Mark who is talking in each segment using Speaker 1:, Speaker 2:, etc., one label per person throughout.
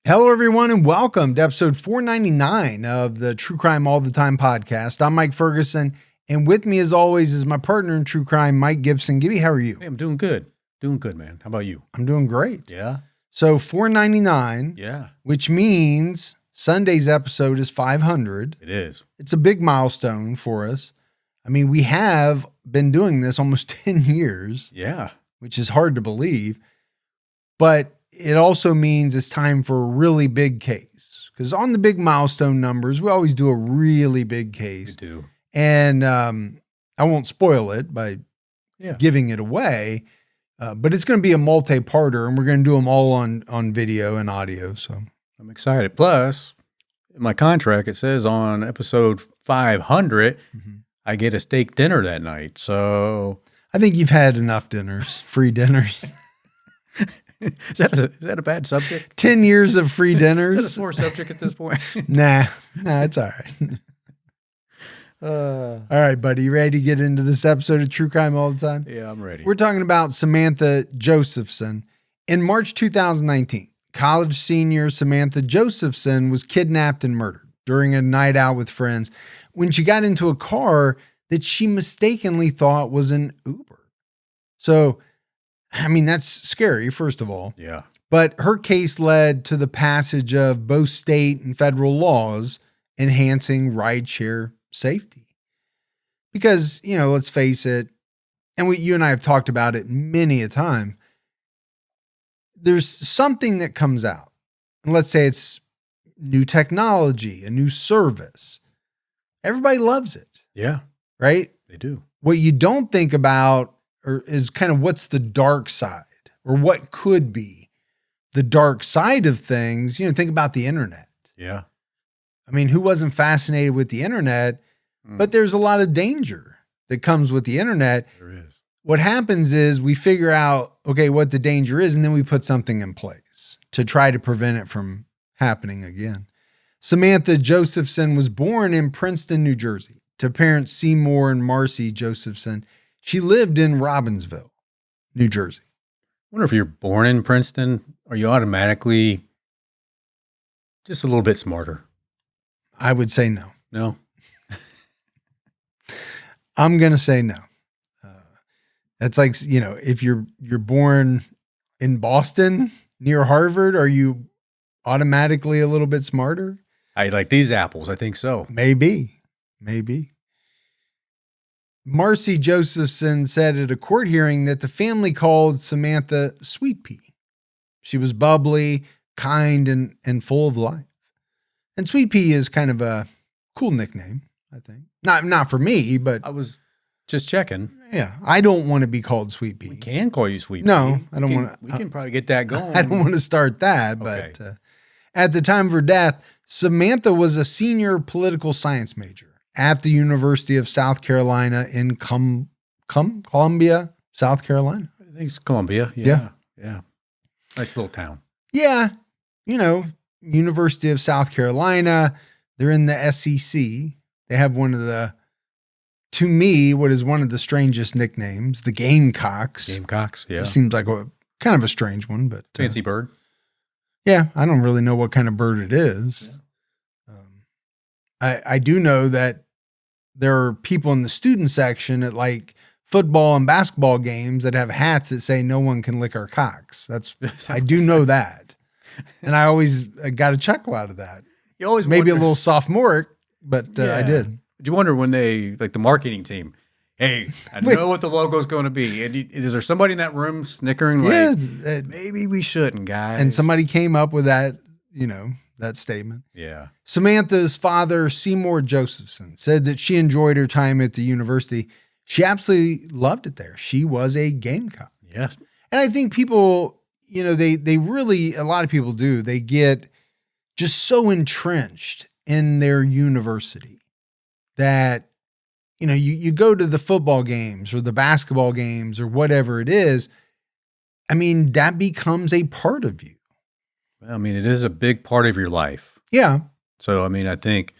Speaker 1: Hello, everyone, and welcome to episode 499 of the True Crime All the Time podcast. I'm Mike Ferguson, and with me, as always, is my partner in true crime, Mike Gibson. Gibby, how are you?
Speaker 2: Hey, I'm doing good. Doing good, man. How about you?
Speaker 1: I'm doing great.
Speaker 2: Yeah.
Speaker 1: So 499,
Speaker 2: Yeah.
Speaker 1: which means Sunday's episode is 500.
Speaker 2: It is.
Speaker 1: It's a big milestone for us. I mean, we have been doing this almost 10 years,
Speaker 2: Yeah.
Speaker 1: which is hard to believe, but it also means it's time for a really big case, because on the big milestone numbers, we always do a really big case.
Speaker 2: We do.
Speaker 1: And I won't spoil it by
Speaker 2: Yeah.
Speaker 1: giving it away, but it's going to be a multi-parter, and we're going to do them all on video and audio. So
Speaker 2: I'm excited. Plus, in my contract, it says on episode 500, I get a steak dinner that night. So
Speaker 1: I think you've had enough dinners, free dinners.
Speaker 2: is that a bad subject?
Speaker 1: 10 years of free dinners.
Speaker 2: Is that a sore subject at this point?
Speaker 1: Nah, it's all right. All right, buddy. You ready to get into this episode of True Crime All the Time?
Speaker 2: Yeah, I'm ready.
Speaker 1: We're talking about Samantha Josephson. In March 2019, college senior Samantha Josephson was kidnapped and murdered during a night out with friends when she got into a car that she mistakenly thought was an Uber. So, I mean, that's scary, first of all.
Speaker 2: Yeah.
Speaker 1: But her case led to the passage of both state and federal laws enhancing rideshare safety. Because, let's face it, and you and I have talked about it many a time, there's something that comes out. And let's say it's new technology, a new service. Everybody loves it.
Speaker 2: Yeah.
Speaker 1: Right?
Speaker 2: They do.
Speaker 1: What you don't think about is kind of what's the dark side, or what could be the dark side of things. Think about the internet.
Speaker 2: Yeah.
Speaker 1: I mean, who wasn't fascinated with the internet? But there's a lot of danger that comes with the internet.
Speaker 2: There is.
Speaker 1: What happens is we figure out, okay, what the danger is, and then we put something in place to try to prevent it from happening again. Samantha Josephson was born in Princeton, New Jersey, to parents Seymour and Marcy Josephson. She lived in Robbinsville, New Jersey.
Speaker 2: I wonder if you're born in Princeton, are you automatically just a little bit smarter?
Speaker 1: I would say no.
Speaker 2: No?
Speaker 1: I'm going to say no. That's like, if you're born in Boston near Harvard, are you automatically a little bit smarter?
Speaker 2: I like these apples. I think so.
Speaker 1: Maybe. Marcy Josephson said at a court hearing that the family called Samantha Sweet Pea. She was bubbly, kind, and full of life. And Sweet Pea is kind of a cool nickname, I think. Not for me, but
Speaker 2: I was just checking.
Speaker 1: yeah, I don't want to be called Sweet Pea.
Speaker 2: We can call you Sweet Pea.
Speaker 1: No, I don't want to.
Speaker 2: We can probably get that going.
Speaker 1: I don't want to start that,
Speaker 2: Okay.
Speaker 1: but at the time of her death, Samantha was a senior political science major at the University of South Carolina in Columbia, South Carolina.
Speaker 2: I think it's Columbia.
Speaker 1: Yeah.
Speaker 2: Yeah. Nice little town.
Speaker 1: Yeah, University of South Carolina. They're in the SEC. They have one of the, to me, what is one of the strangest nicknames, the Gamecocks.
Speaker 2: Gamecocks. Yeah.
Speaker 1: It seems like kind of a strange one, but
Speaker 2: Fancy bird.
Speaker 1: yeah, I don't really know what kind of bird it is.
Speaker 2: Yeah.
Speaker 1: I do know that there are people in the student section at like football and basketball games that have hats that say no one can lick our cocks. I do know that. And I always got a chuckle out of that.
Speaker 2: You always
Speaker 1: Maybe
Speaker 2: wonder,
Speaker 1: a little sophomoric, but I did.
Speaker 2: But you wonder when they, like the marketing team, hey, I know what the logo's going to be. And is there somebody in that room snickering like, maybe we shouldn't, guys?
Speaker 1: And somebody came up with that, that statement.
Speaker 2: Yeah.
Speaker 1: Samantha's father, Seymour Josephson, said that she enjoyed her time at the university. She absolutely loved it there. She was a Gamecock.
Speaker 2: Yes.
Speaker 1: And I think people, they really, a lot of people do, they get just so entrenched in their university that, you go to the football games or the basketball games or whatever it is. I mean, that becomes a part of you.
Speaker 2: Well, I mean, it is a big part of your life.
Speaker 1: Yeah.
Speaker 2: So, I mean, I think,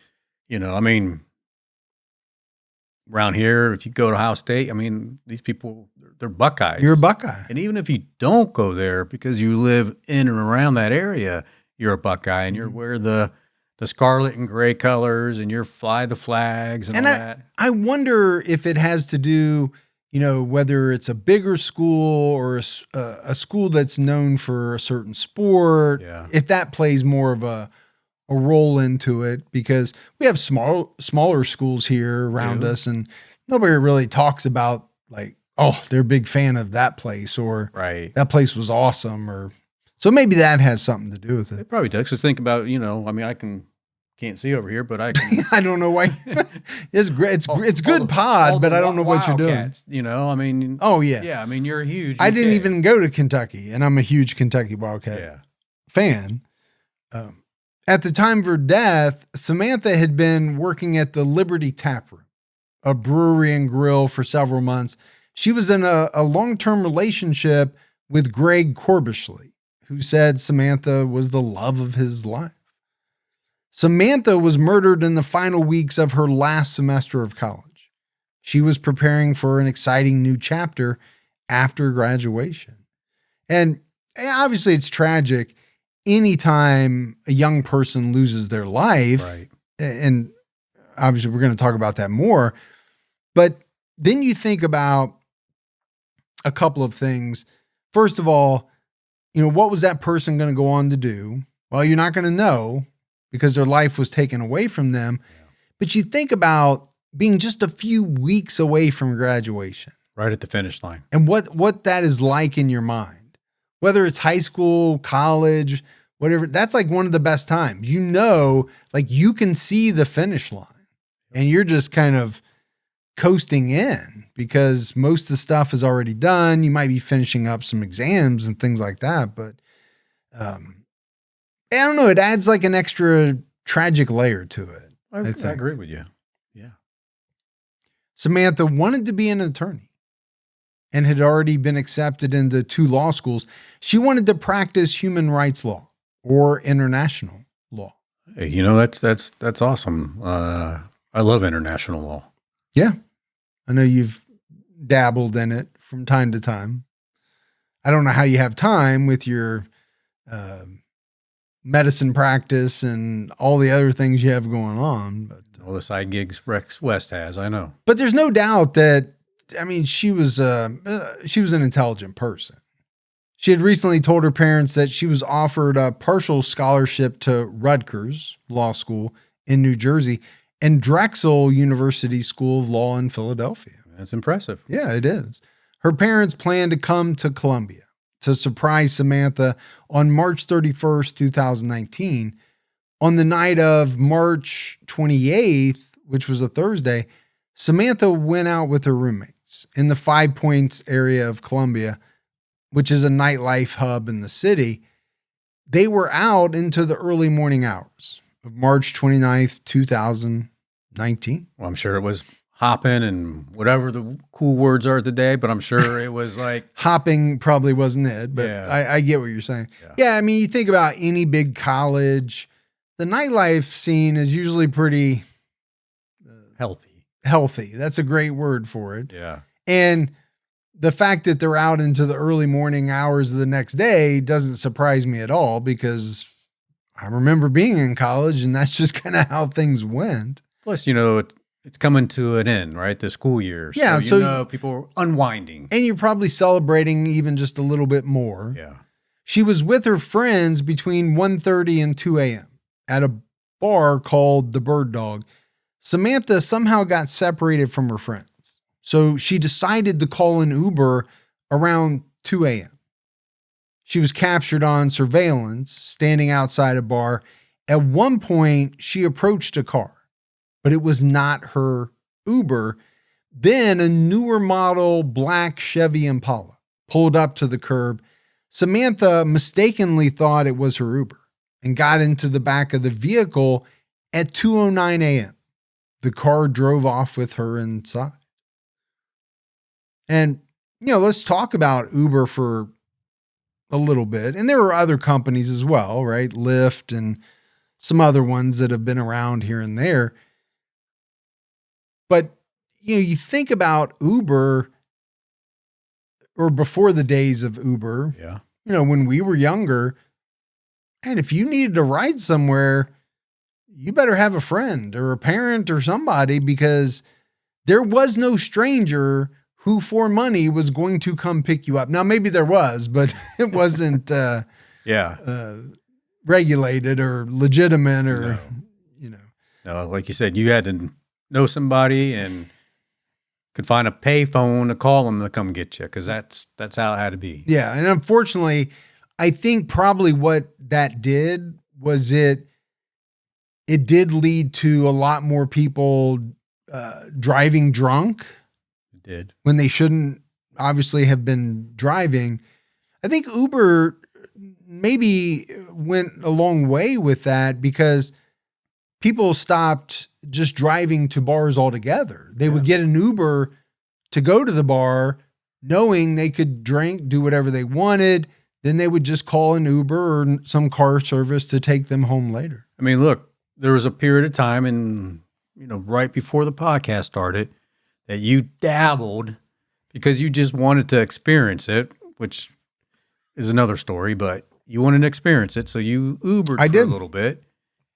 Speaker 2: around here, if you go to Ohio State, I mean, these people, they're Buckeyes.
Speaker 1: You're a Buckeye.
Speaker 2: And even if you don't go there because you live in and around that area, you're a Buckeye and you're wear the scarlet and gray colors and you're fly the flags and all that.
Speaker 1: I wonder if it has to do, whether it's a bigger school or a school that's known for a certain sport, if that plays more of a role into it, because we have smaller schools here around us and nobody really talks about like, oh, they're a big fan of that place or that place was awesome. Or so maybe that has something to do with it.
Speaker 2: It probably does. Just think about, I can't see over here, but I can.
Speaker 1: I don't know why. It's great. It's good pod, but I don't know what you're doing.
Speaker 2: Oh yeah. Yeah. You're huge.
Speaker 1: I didn't even go to Kentucky and I'm a huge Kentucky Wildcat fan. At the time of her death, Samantha had been working at the Liberty Tap Room, a brewery and grill, for several months. She was in a long-term relationship with Greg Corbishley, who said Samantha was the love of his life. Samantha was murdered in the final weeks of her last semester of college. She was preparing for an exciting new chapter after graduation. And obviously it's tragic anytime a young person loses their life.
Speaker 2: Right.
Speaker 1: And obviously we're going to talk about that more. But then you think about a couple of things. First of all, what was that person going to go on to do? Well, you're not going to know because their life was taken away from them. Yeah. But you think about being just a few weeks away from graduation.
Speaker 2: Right at the finish line.
Speaker 1: And what that is like in your mind. Whether it's high school, college, whatever, that's like one of the best times. Like you can see the finish line and you're just kind of coasting in because most of the stuff is already done. You might be finishing up some exams and things like that. But I don't know. It adds like an extra tragic layer to it.
Speaker 2: I agree with you. Yeah.
Speaker 1: Samantha wanted to be an attorney and had already been accepted into 2 law schools. She wanted to practice human rights law or international law.
Speaker 2: Hey, that's awesome. I love international law.
Speaker 1: Yeah. I know you've dabbled in it from time to time. I don't know how you have time with your medicine practice and all the other things you have going on. But
Speaker 2: all the side gigs Rex West has, I know.
Speaker 1: But there's no doubt that, she was an intelligent person. She had recently told her parents that she was offered a partial scholarship to Rutgers Law School in New Jersey and Drexel University School of Law in Philadelphia.
Speaker 2: That's impressive.
Speaker 1: Yeah, it is. Her parents planned to come to Columbia to surprise Samantha on March 31st, 2019. On the night of March 28th, which was a Thursday, Samantha went out with her roommates in the Five Points area of Columbia, which is a nightlife hub in the city. They were out into the early morning hours of March 29th, 2019.
Speaker 2: Well, I'm sure it was hopping and whatever the cool words are today, but I'm sure it was like
Speaker 1: hopping probably wasn't it, but yeah. I get what you're saying. Yeah. You think about any big college, the nightlife scene is usually pretty healthy. That's a great word for it.
Speaker 2: Yeah.
Speaker 1: And the fact that they're out into the early morning hours of the next day doesn't surprise me at all because I remember being in college and that's just kind of how things went.
Speaker 2: Plus, it's coming to an end, right? The school year.
Speaker 1: Yeah.
Speaker 2: So people are unwinding.
Speaker 1: And you're probably celebrating even just a little bit more.
Speaker 2: Yeah.
Speaker 1: She was with her friends between 1:30 and 2 a.m. at a bar called the Bird Dog. Samantha somehow got separated from her friends. So she decided to call an Uber around 2 a.m. She was captured on surveillance standing outside a bar. At one point, she approached a car, but it was not her Uber. Then a newer model black Chevy Impala pulled up to the curb. Samantha mistakenly thought it was her Uber and got into the back of the vehicle at 2:09 a.m. The car drove off with her inside. And, let's talk about Uber for a little bit. And there are other companies as well, right? Lyft and some other ones that have been around here and there. But, you think about Uber or before the days of Uber,
Speaker 2: yeah.
Speaker 1: When we were younger, And if you needed to ride somewhere, you better have a friend or a parent or somebody, because there was no stranger who for money was going to come pick you up. Now, maybe there was, but it wasn't regulated or legitimate or,
Speaker 2: No, like you said, you had to know somebody and could find a pay phone to call them to come get you, because that's how it had to be.
Speaker 1: Yeah. And unfortunately, I think probably what that did was it did lead to a lot more people driving drunk.
Speaker 2: It did.
Speaker 1: When they shouldn't obviously have been driving. I think Uber maybe went a long way with that, because people stopped just driving to bars altogether. They would get an Uber to go to the bar, knowing they could drink, do whatever they wanted. Then they would just call an Uber or some car service to take them home later.
Speaker 2: I mean, look, there was a period of time right before the podcast started that you dabbled because you just wanted to experience it, which is another story, but you wanted to experience it. So you Ubered for a little bit.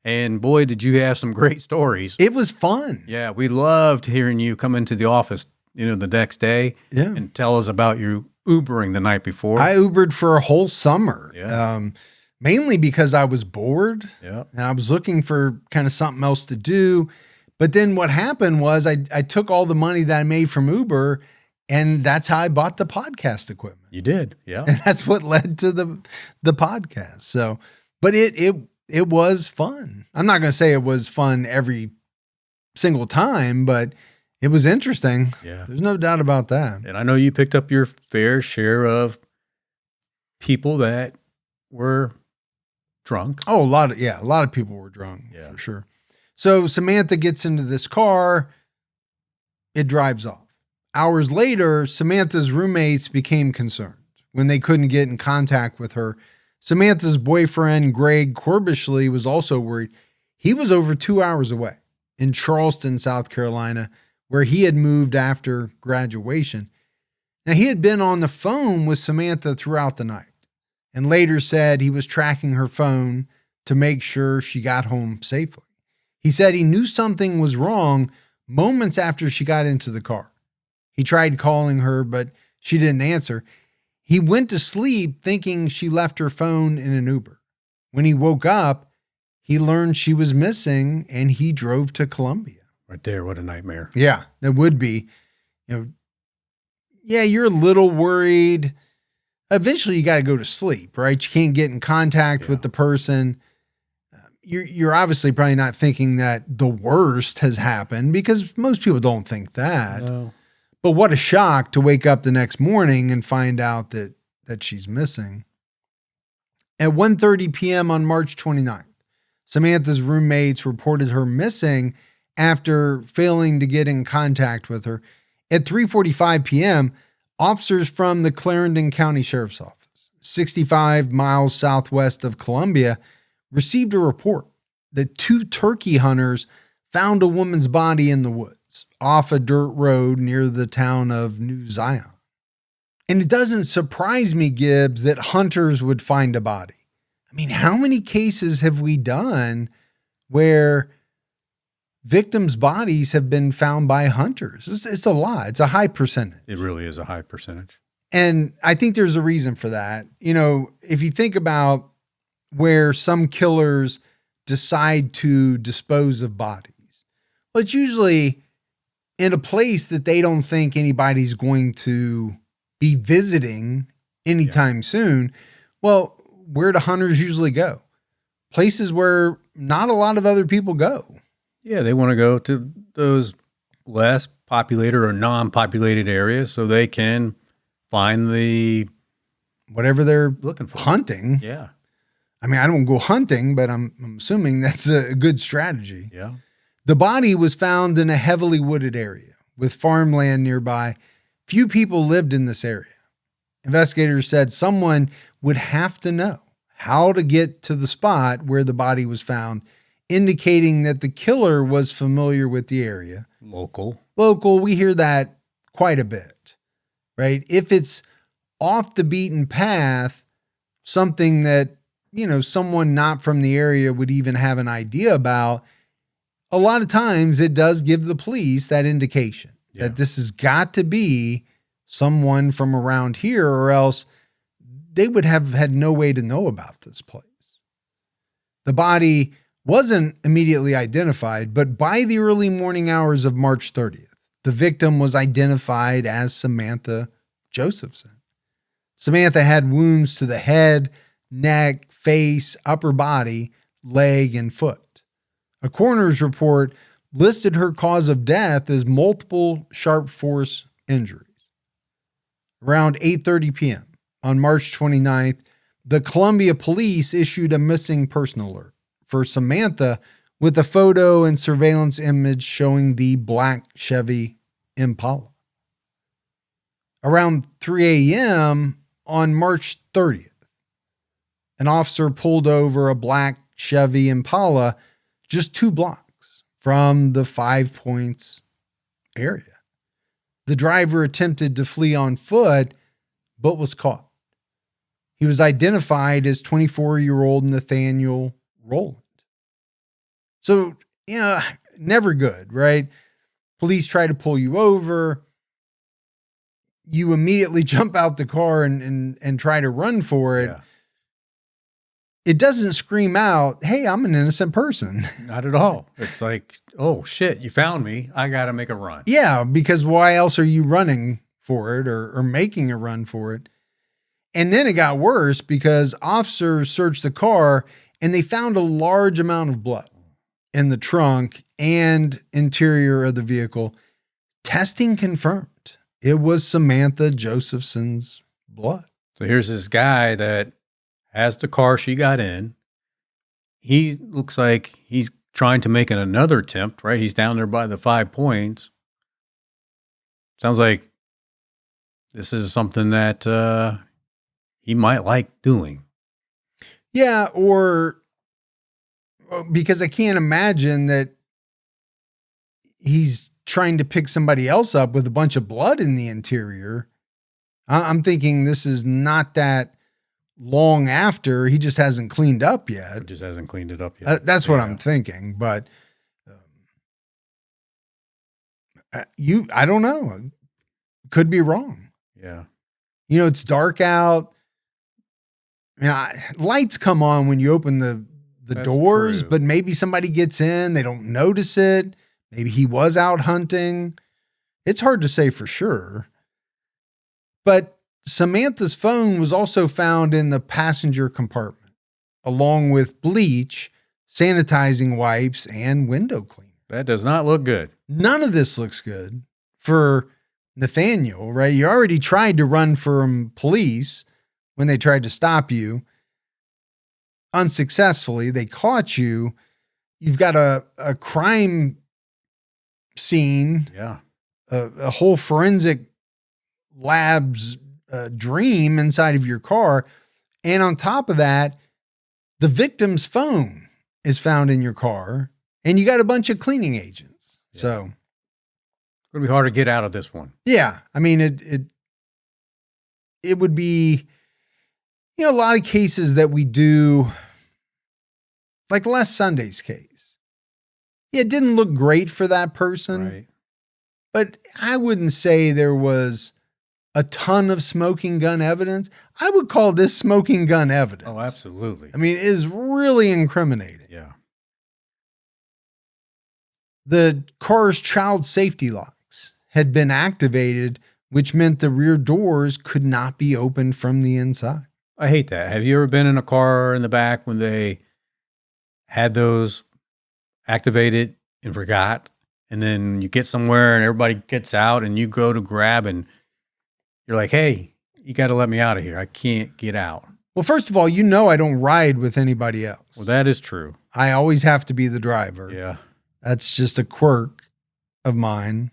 Speaker 2: And boy, did you have some great stories.
Speaker 1: It was fun.
Speaker 2: Yeah, we loved hearing you come into the office, the next day and tell us about you Ubering the night before.
Speaker 1: I Ubered for a whole summer, mainly because I was bored and I was looking for kind of something else to do. But then what happened was I took all the money that I made from Uber, and that's how I bought the podcast equipment.
Speaker 2: You did, yeah.
Speaker 1: And that's what led to the podcast. So, but it was fun. I'm not going to say it was fun every single time, but it was interesting.
Speaker 2: Yeah.
Speaker 1: There's no doubt about that.
Speaker 2: And I know you picked up your fair share of people that were drunk.
Speaker 1: Oh, a lot of people were drunk, for sure. So Samantha gets into this car. It drives off. Hours later, Samantha's roommates became concerned when they couldn't get in contact with her. Samantha's boyfriend, Greg Corbishley, was also worried. He was over 2 hours away in Charleston, South Carolina, where he had moved after graduation. Now, he had been on the phone with Samantha throughout the night and later said he was tracking her phone to make sure she got home safely. He said he knew something was wrong moments after she got into the car. He tried calling her, but she didn't answer. He went to sleep thinking she left her phone in an Uber. When he woke up, he learned she was missing, and he drove to Columbia.
Speaker 2: Right there, what a nightmare.
Speaker 1: Yeah, that would be. You're a little worried. Eventually, you got to go to sleep, right? You can't get in contact with the person. You're obviously probably not thinking that the worst has happened, because most people don't think that.
Speaker 2: No.
Speaker 1: But what a shock to wake up the next morning and find out that she's missing. At 1:30 p.m. on March 29th, Samantha's roommates reported her missing after failing to get in contact with her. At 3:45 p.m., officers from the Clarendon County Sheriff's Office, 65 miles southwest of Columbia, received a report that two turkey hunters found a woman's body in the woods off a dirt road near the town of New Zion. And it doesn't surprise me, Gibbs, that hunters would find a body. I mean, how many cases have we done where victims' bodies have been found by hunters? It's a lot. It's a high percentage.
Speaker 2: It really is a high percentage.
Speaker 1: And I think there's a reason for that. If you think about where some killers decide to dispose of bodies, well, it's usually in a place that they don't think anybody's going to be visiting anytime soon. Well, where do hunters usually go? Places where not a lot of other people go.
Speaker 2: Yeah, they want to go to those less populated or non-populated areas so they can find the
Speaker 1: whatever they're
Speaker 2: looking for.
Speaker 1: Hunting.
Speaker 2: Yeah.
Speaker 1: I mean, I don't go hunting, but I'm assuming that's a good strategy.
Speaker 2: Yeah.
Speaker 1: The body was found in a heavily wooded area with farmland nearby. Few people lived in this area. Investigators said someone would have to know how to get to the spot where the body was found, indicating that the killer was familiar with the area.
Speaker 2: Local,
Speaker 1: we hear that quite a bit, right? If it's off the beaten path, something that someone not from the area would even have an idea about, a lot of times it does give the police that indication that this has got to be someone from around here, or else they would have had no way to know about this place. The body wasn't immediately identified, but by the early morning hours of March 30th, the victim was identified as Samantha Josephson. Samantha had wounds to the head, neck, face, upper body, leg, and foot. A coroner's report listed her cause of death as multiple sharp force injuries. Around 8:30 p.m. on March 29th, the Columbia Police issued a missing person alert for Samantha with a photo and surveillance image showing the black Chevy Impala. Around 3 a.m. on March 30th, an officer pulled over a black Chevy Impala just 2 blocks from the 5 Points area. The driver attempted to flee on foot, but was caught. He was identified as 24-year-old Nathaniel Rowland. So, never good, right? Police try to pull you over. You immediately jump out the car and try to run for it.
Speaker 2: Yeah.
Speaker 1: It doesn't scream out, hey, I'm an innocent person.
Speaker 2: Not at all. It's like, oh, shit, you found me. I got to make a run.
Speaker 1: Yeah, because why else are you running for it or making a run for it? And then it got worse because officers searched the car and they found a large amount of blood in the trunk and interior of the vehicle. Testing confirmed it was Samantha Josephson's blood.
Speaker 2: So here's this guy that has the car she got in. He looks like he's trying to make another attempt, right? He's down there by the 5 Points. Sounds like this is something that he might like doing.
Speaker 1: Yeah, or because I can't imagine that he's trying to pick somebody else up with a bunch of blood in the interior. I'm thinking this is not that long after. He just hasn't cleaned up yet.
Speaker 2: He just hasn't cleaned it up yet.
Speaker 1: That's what I'm thinking. But I don't know. Could be wrong.
Speaker 2: Yeah.
Speaker 1: It's dark out. Lights come on when you open the
Speaker 2: That's
Speaker 1: doors,
Speaker 2: true.
Speaker 1: but maybe somebody gets in. They don't notice it. Maybe he was out hunting. It's hard to say for sure. But Samantha's phone was also found in the passenger compartment, along with bleach, sanitizing wipes, and window cleaner.
Speaker 2: That does not look good.
Speaker 1: None of this looks good for Nathaniel, right? You already tried to run from police when they tried to stop you. Unsuccessfully, they caught you. You've got a crime scene,
Speaker 2: Yeah.
Speaker 1: a whole forensic lab's dream inside of your car. And on top of that, the victim's phone is found in your car and you got a bunch of cleaning agents.
Speaker 2: Yeah.
Speaker 1: So
Speaker 2: It's going to be hard to get out of this one.
Speaker 1: yeah, I mean, it would be, a lot of cases that we do, like last Sunday's case. Yeah, it didn't look great for that person,
Speaker 2: Right.
Speaker 1: but I wouldn't say there was a ton of smoking gun evidence. I would call this smoking gun evidence.
Speaker 2: Oh, absolutely.
Speaker 1: I mean, it is really incriminating.
Speaker 2: Yeah.
Speaker 1: The car's child safety locks had been activated, which meant the rear doors could not be opened from the inside.
Speaker 2: I hate that. Have you ever been in a car in the back when they had those activated and forgot? And then you get somewhere and everybody gets out and you go to grab and you're like, hey, you got to let me out of here. I can't get out.
Speaker 1: Well, first of all, I don't ride with anybody else.
Speaker 2: Well, that is true.
Speaker 1: I always have to be the driver.
Speaker 2: Yeah.
Speaker 1: That's just a quirk of mine.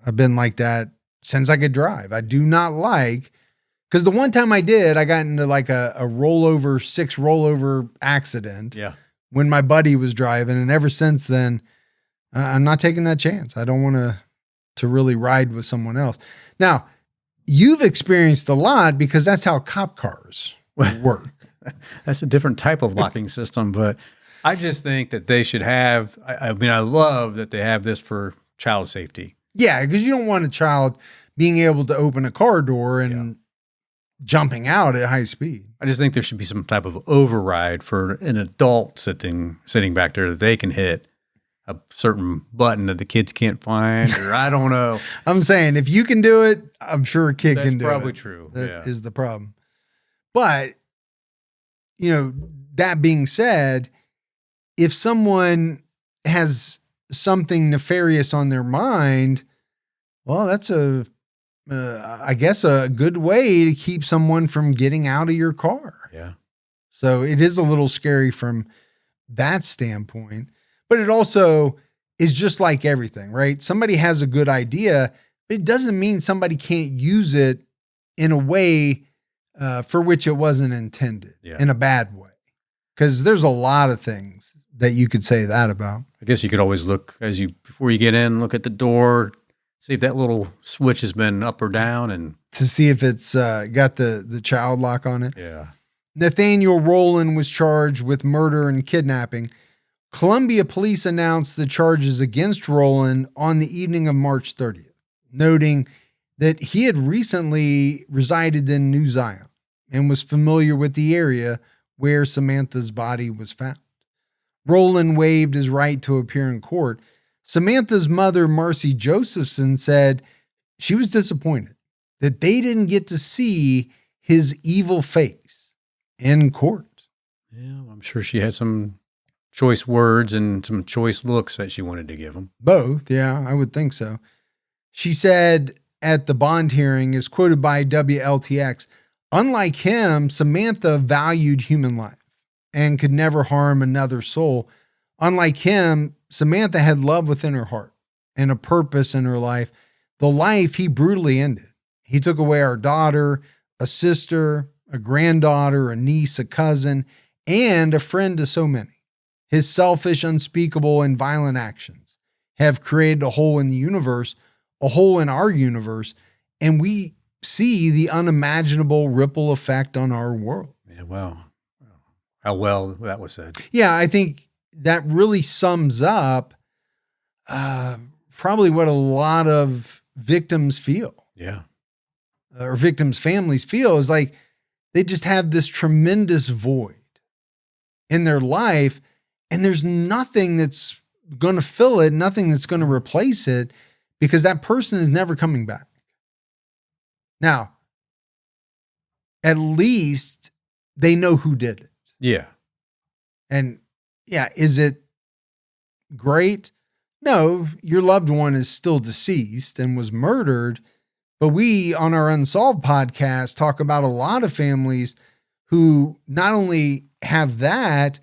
Speaker 1: I've been like that since I could drive. I do not like, because the one time I did, I got into like a 6 rollover accident.
Speaker 2: Yeah.
Speaker 1: When my buddy was driving. And ever since then, I'm not taking that chance. I don't want to really ride with someone else. Now, you've experienced a lot because that's how cop cars work.
Speaker 2: That's a different type of locking system. But I just think that they should have, I mean, I love that they have this for child safety.
Speaker 1: Yeah, because you don't want a child being able to open a car door and jumping out at high speed.
Speaker 2: I just think there should be some type of override for an adult sitting back there that they can hit a certain button that the kids can't find, or I don't know.
Speaker 1: I'm saying if you can do it, I'm sure a kid can do it.
Speaker 2: That's probably true.
Speaker 1: That is the problem. But, that being said, if someone has something nefarious on their mind, well, that's I guess a good way to keep someone from getting out of your car.
Speaker 2: Yeah.
Speaker 1: So it is a little scary from that standpoint, but it also is just like everything, right? Somebody has a good idea, but it doesn't mean somebody can't use it in a way for which it wasn't intended, in a bad way. Because there's a lot of things that you could say that about.
Speaker 2: I guess you could always look before you get in, look at the door, see if that little switch has been up or down, and
Speaker 1: to see if it's got the child lock on it.
Speaker 2: Yeah.
Speaker 1: Nathaniel Rowland was charged with murder and kidnapping. Columbia police announced the charges against Rowland on the evening of March 30th, noting that he had recently resided in New Zion and was familiar with the area where Samantha's body was found. Rowland waived his right to appear in court. Samantha's mother, Marcy Josephson, said she was disappointed that they didn't get to see his evil face in court.
Speaker 2: Yeah, I'm sure she had some choice words and some choice looks that she wanted to give him.
Speaker 1: Both, yeah, I would think so. She said at the bond hearing, is quoted by WLTX, unlike him, Samantha valued human life and could never harm another soul. Unlike him, Samantha had love within her heart and a purpose in her life, the life he brutally ended. He took away our daughter, a sister, a granddaughter, a niece, a cousin, and a friend to so many. His selfish, unspeakable, and violent actions have created a hole in the universe, a hole in our universe, and we see the unimaginable ripple effect on our world.
Speaker 2: Yeah, wow. How well that was said.
Speaker 1: Yeah, I think that really sums up probably what a lot of victims feel.
Speaker 2: Yeah.
Speaker 1: Or victims' families feel is like they just have this tremendous void in their life, and there's nothing that's going to fill it, nothing that's going to replace it, because that person is never coming back. Now, at least they know who did it.
Speaker 2: Yeah.
Speaker 1: And yeah, is it great? No, your loved one is still deceased and was murdered. But we, on our Unsolved podcast, talk about a lot of families who not only have that,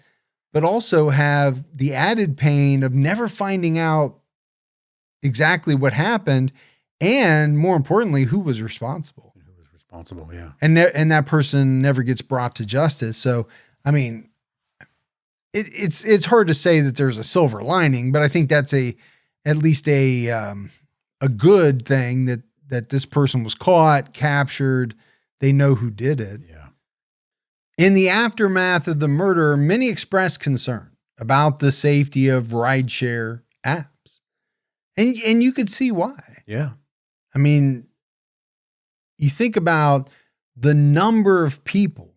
Speaker 1: but also have the added pain of never finding out exactly what happened, and more importantly, who was responsible.
Speaker 2: Who was responsible, yeah.
Speaker 1: And that person never gets brought to justice. So, I mean, it's hard to say that there's a silver lining, but I think that's at least a good thing that this person was caught, captured. They know who did it.
Speaker 2: Yeah.
Speaker 1: In the aftermath of the murder, many expressed concern about the safety of rideshare apps. And you could see why.
Speaker 2: Yeah.
Speaker 1: I mean, you think about the number of people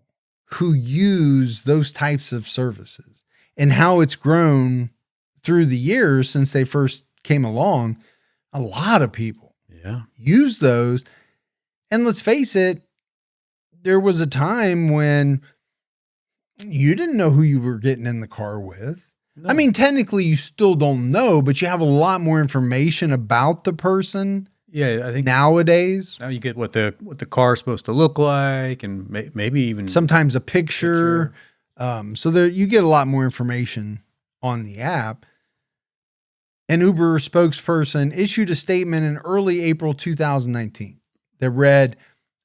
Speaker 1: who use those types of services and how it's grown through the years since they first came along. A lot of people use those. And let's face it, there was a time when you didn't know who you were getting in the car with. No. I mean, technically you still don't know, but you have a lot more information about the person.
Speaker 2: Yeah, I think
Speaker 1: nowadays.
Speaker 2: Now you get what the car is supposed to look like, and maybe even
Speaker 1: sometimes a picture. So there you get a lot more information on the app. An Uber spokesperson issued a statement in early April 2019 that read,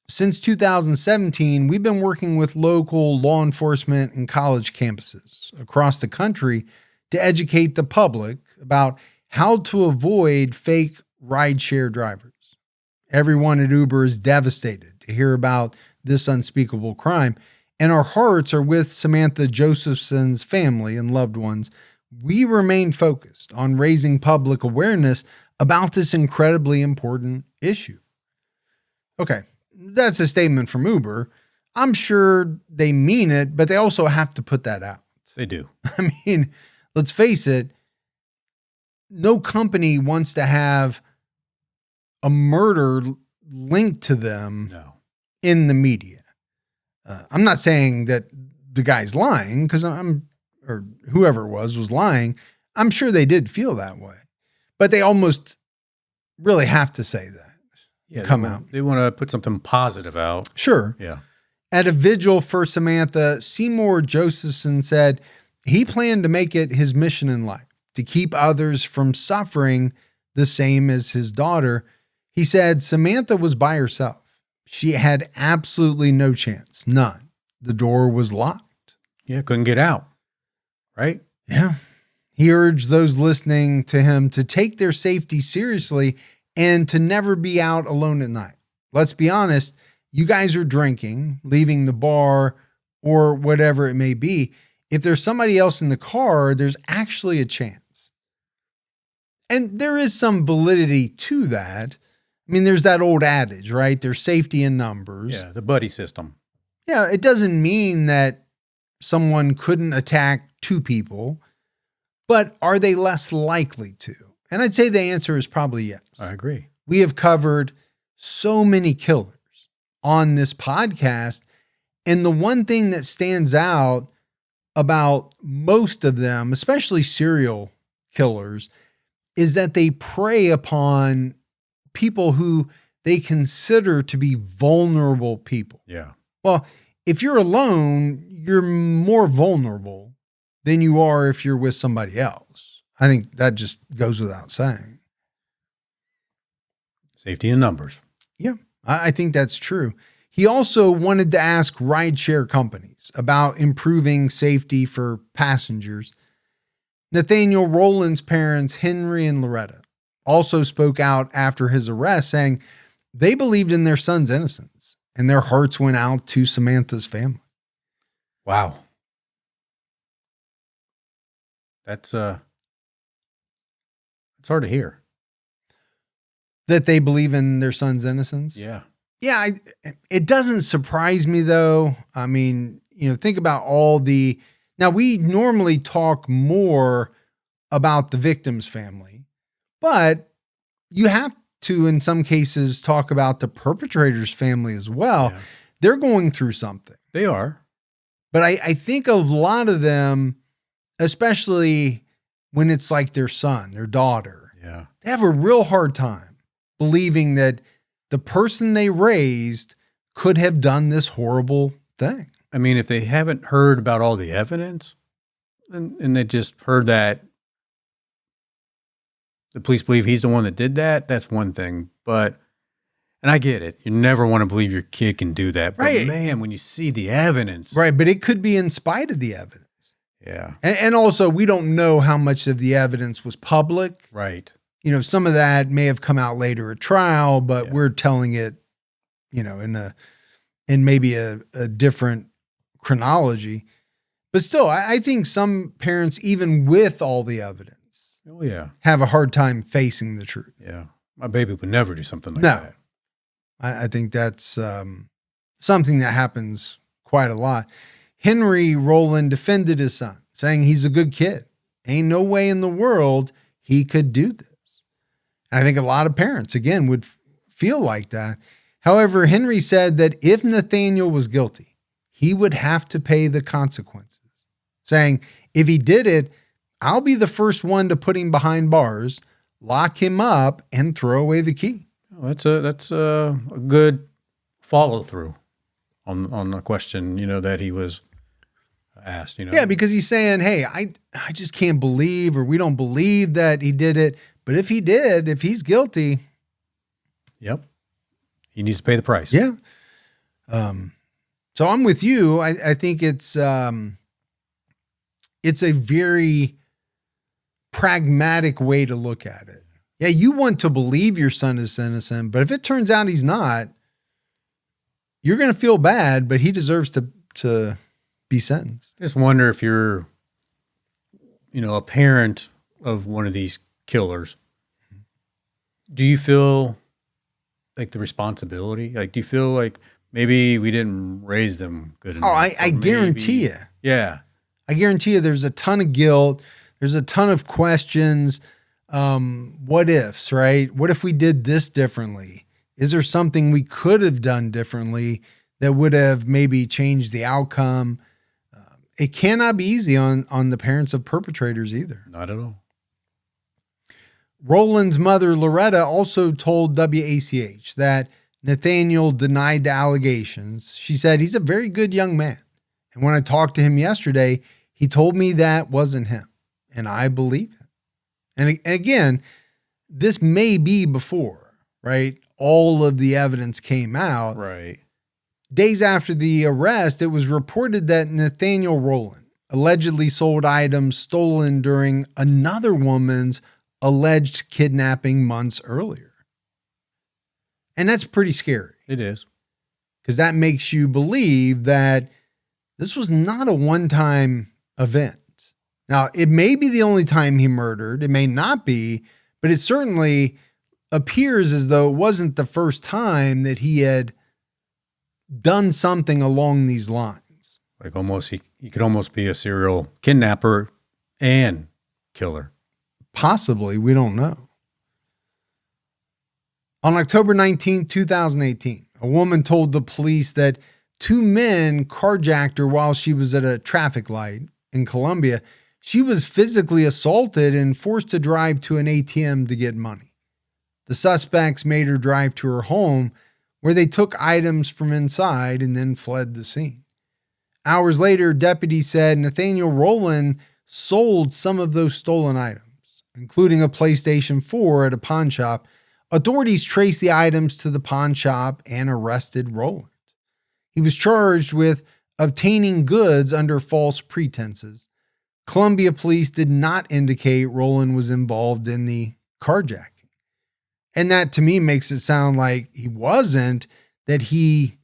Speaker 1: since 2017, we've been working with local law enforcement and college campuses across the country to educate the public about how to avoid fake rideshare drivers. Everyone at Uber is devastated to hear about this unspeakable crime, and our hearts are with Samantha Josephson's family and loved ones, we remain focused on raising public awareness about this incredibly important issue. Okay, that's a statement from Uber. I'm sure they mean it, but they also have to put that out.
Speaker 2: They do.
Speaker 1: I mean, let's face it, no company wants to have a murder linked to them in the media. I'm not saying that the guy's lying, because or whoever it was lying. I'm sure they did feel that way, but they almost really have to say that.
Speaker 2: Yeah,
Speaker 1: come out.
Speaker 2: They want to put something positive out.
Speaker 1: Sure.
Speaker 2: Yeah.
Speaker 1: At a vigil for Samantha, Seymour Josephson said he planned to make it his mission in life to keep others from suffering the same as his daughter. He said Samantha was by herself. She had absolutely no chance. None. The door was locked.
Speaker 2: Yeah, couldn't get out. Right?
Speaker 1: Yeah. He urged those listening to him to take their safety seriously and to never be out alone at night. Let's be honest, you guys are drinking, leaving the bar, or whatever it may be. If there's somebody else in the car, there's actually a chance. And there is some validity to that. I mean, there's that old adage, right? There's safety in numbers.
Speaker 2: Yeah, the buddy system.
Speaker 1: Yeah, it doesn't mean that someone couldn't attack two people, but are they less likely to? And I'd say the answer is probably yes.
Speaker 2: I agree.
Speaker 1: We have covered so many killers on this podcast, and the one thing that stands out about most of them, especially serial killers, is that they prey upon people who they consider to be vulnerable people.
Speaker 2: Yeah.
Speaker 1: Well, if you're alone, you're more vulnerable than you are if you're with somebody else. I think that just goes without saying.
Speaker 2: Safety in numbers.
Speaker 1: Yeah, I think that's true. He also wanted to ask rideshare companies about improving safety for passengers. Nathaniel Rowland's parents, Henry and Loretta, also spoke out after his arrest, saying they believed in their son's innocence and their hearts went out to Samantha's family.
Speaker 2: Wow. That's hard to hear.
Speaker 1: That they believe in their son's innocence?
Speaker 2: Yeah.
Speaker 1: Yeah, it doesn't surprise me, though. I mean, think about now we normally talk more about the victim's family, but you have to, in some cases, talk about the perpetrator's family as well.
Speaker 2: Yeah.
Speaker 1: They're going through something.
Speaker 2: They are.
Speaker 1: But I think a lot of them, especially when it's like their son, their daughter, they have a real hard time believing that the person they raised could have done this horrible thing.
Speaker 2: I mean, if they haven't heard about all the evidence and they just heard that the police believe he's the one that did that, that's one thing. But, and I get it. You never want to believe your kid can do that. But
Speaker 1: right.
Speaker 2: Man, when you see the evidence.
Speaker 1: Right. But it could be in spite of the evidence.
Speaker 2: Yeah.
Speaker 1: And also, we don't know how much of the evidence was public.
Speaker 2: Right.
Speaker 1: Some of that may have come out later at trial, but we're telling it, in maybe a different chronology. But still, I think some parents, even with all the evidence, have a hard time facing the truth.
Speaker 2: Yeah. My baby would never do something like that.
Speaker 1: I think that's something that happens quite a lot. Henry Rowland defended his son, saying he's a good kid. Ain't no way in the world he could do this. And I think a lot of parents, again, would feel like that. However, Henry said that if Nathaniel was guilty, he would have to pay the consequences, saying, if he did it, I'll be the first one to put him behind bars, lock him up, and throw away the key.
Speaker 2: That's a good follow through on the question, that he was asked.
Speaker 1: Yeah, because he's saying, hey, I just can't believe, or we don't believe that he did it. But if he did, if he's guilty.
Speaker 2: Yep. He needs to pay the price.
Speaker 1: Yeah. So I'm with you. I think it's a very pragmatic way to look at it. Yeah, you want to believe your son is innocent, but if it turns out he's not, you're going to feel bad, but he deserves to to be sentenced.
Speaker 2: Just wonder if you're, a parent of one of these killers. Do you feel like the responsibility? Like, do you feel like maybe we didn't raise them good enough?
Speaker 1: I guarantee you.
Speaker 2: Yeah.
Speaker 1: I guarantee you there's a ton of guilt. There's a ton of questions. What ifs, right? What if we did this differently? Is there something we could have done differently that would have maybe changed the outcome? It cannot be easy on the parents of perpetrators either.
Speaker 2: Not at all.
Speaker 1: Roland's mother, Loretta, also told WACH that Nathaniel denied the allegations. She said, he's a very good young man. And when I talked to him yesterday, he told me that wasn't him. And I believe him. And again, this may be before, right? All of the evidence came out.
Speaker 2: Right.
Speaker 1: Days after the arrest, it was reported that Nathaniel Rowland allegedly sold items stolen during another woman's alleged kidnapping months earlier. And that's pretty scary.
Speaker 2: It is.
Speaker 1: Because that makes you believe that this was not a one-time event. Now, it may be the only time he murdered. It may not be, but it certainly appears as though it wasn't the first time that he had done something along these lines.
Speaker 2: Like almost, he could almost be a serial kidnapper and killer.
Speaker 1: Possibly, we don't know. On October 19, 2018, a woman told the police that two men carjacked her while she was at a traffic light in Colombia. She was physically assaulted and forced to drive to an ATM to get money. The suspects made her drive to her home, where they took items from inside and then fled the scene. Hours later, deputies said Nathaniel Rowland sold some of those stolen items, including a PlayStation 4 at a pawn shop. Authorities traced the items to the pawn shop and arrested Rowland. He was charged with obtaining goods under false pretenses. Columbia police did not indicate Rowland was involved in the carjacking. And that to me makes it sound like he wasn't, that he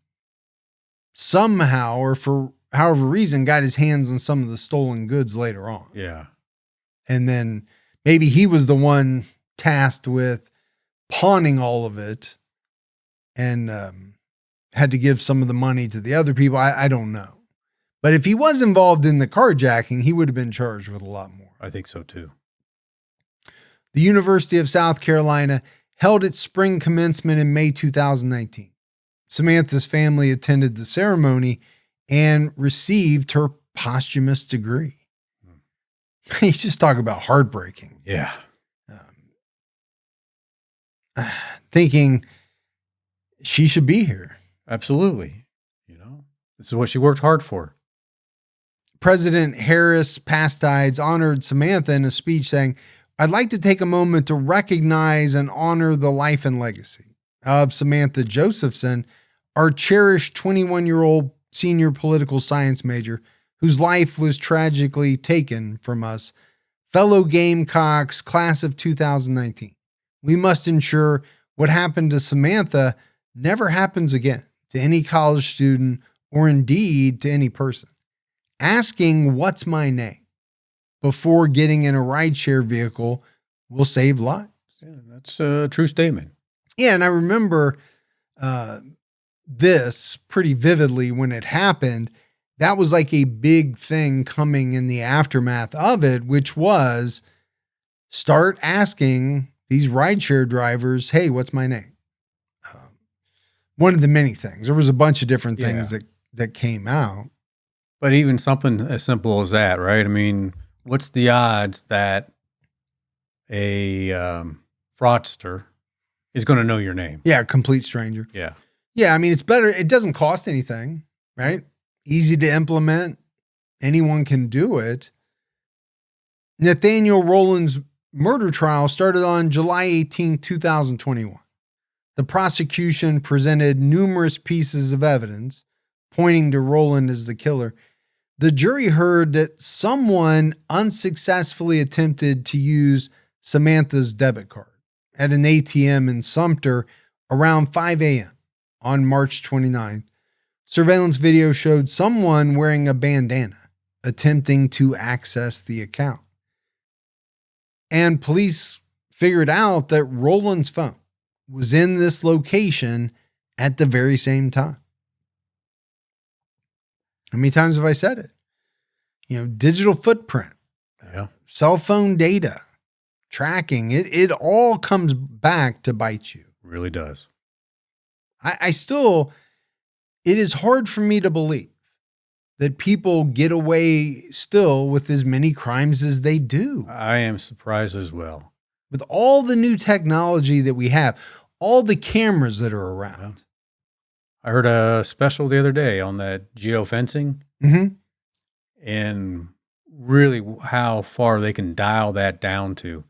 Speaker 1: somehow or for however reason got his hands on some of the stolen goods later on.
Speaker 2: Yeah.
Speaker 1: And then maybe he was the one tasked with pawning all of it and had to give some of the money to the other people. I don't know. But if he was involved in the carjacking, he would have been charged with a lot more.
Speaker 2: I think so too.
Speaker 1: The University of South Carolina held its spring commencement in May 2019. Samantha's family attended the ceremony and received her posthumous degree. You just talk about heartbreaking.
Speaker 2: Yeah.
Speaker 1: Thinking she should be here.
Speaker 2: Absolutely. This is what she worked hard for.
Speaker 1: President Harris Pastides honored Samantha in a speech saying, "I'd like to take a moment to recognize and honor the life and legacy of Samantha Josephson, our cherished 21-year-old senior political science major whose life was tragically taken from us, fellow Gamecocks, class of 2019. We must ensure what happened to Samantha never happens again to any college student or indeed to any person. Asking what's my name before getting in a rideshare vehicle will save lives."
Speaker 2: Yeah, that's a true statement.
Speaker 1: Yeah, and I remember this pretty vividly when it happened. That was like a big thing coming in the aftermath of it, which was start asking these rideshare drivers, "Hey, what's my name?" One of the many things. There was a bunch of different things that came out.
Speaker 2: But even something as simple as that, right? I mean, what's the odds that a fraudster is going to know your name?
Speaker 1: Yeah, a complete stranger.
Speaker 2: Yeah.
Speaker 1: Yeah, I mean, it's better. It doesn't cost anything, right? Easy to implement. Anyone can do it. Nathaniel Rowland's murder trial started on July 18, 2021. The prosecution presented numerous pieces of evidence pointing to Rowland as the killer. The jury heard that someone unsuccessfully attempted to use Samantha's debit card at an ATM in Sumter around 5 a.m. on March 29th Surveillance video showed someone wearing a bandana attempting to access the account. And police figured out that Roland's phone was in this location at the very same time. How many times have I said it? Digital footprint, cell phone data, tracking, it all comes back to bite you.
Speaker 2: Really does.
Speaker 1: I still, it is hard for me to believe that people get away still with as many crimes as they do.
Speaker 2: I am surprised as well.
Speaker 1: With all the new technology that we have, all the cameras that are around.
Speaker 2: Yeah. I heard a special the other day on that geofencing and really how far they can dial that down to.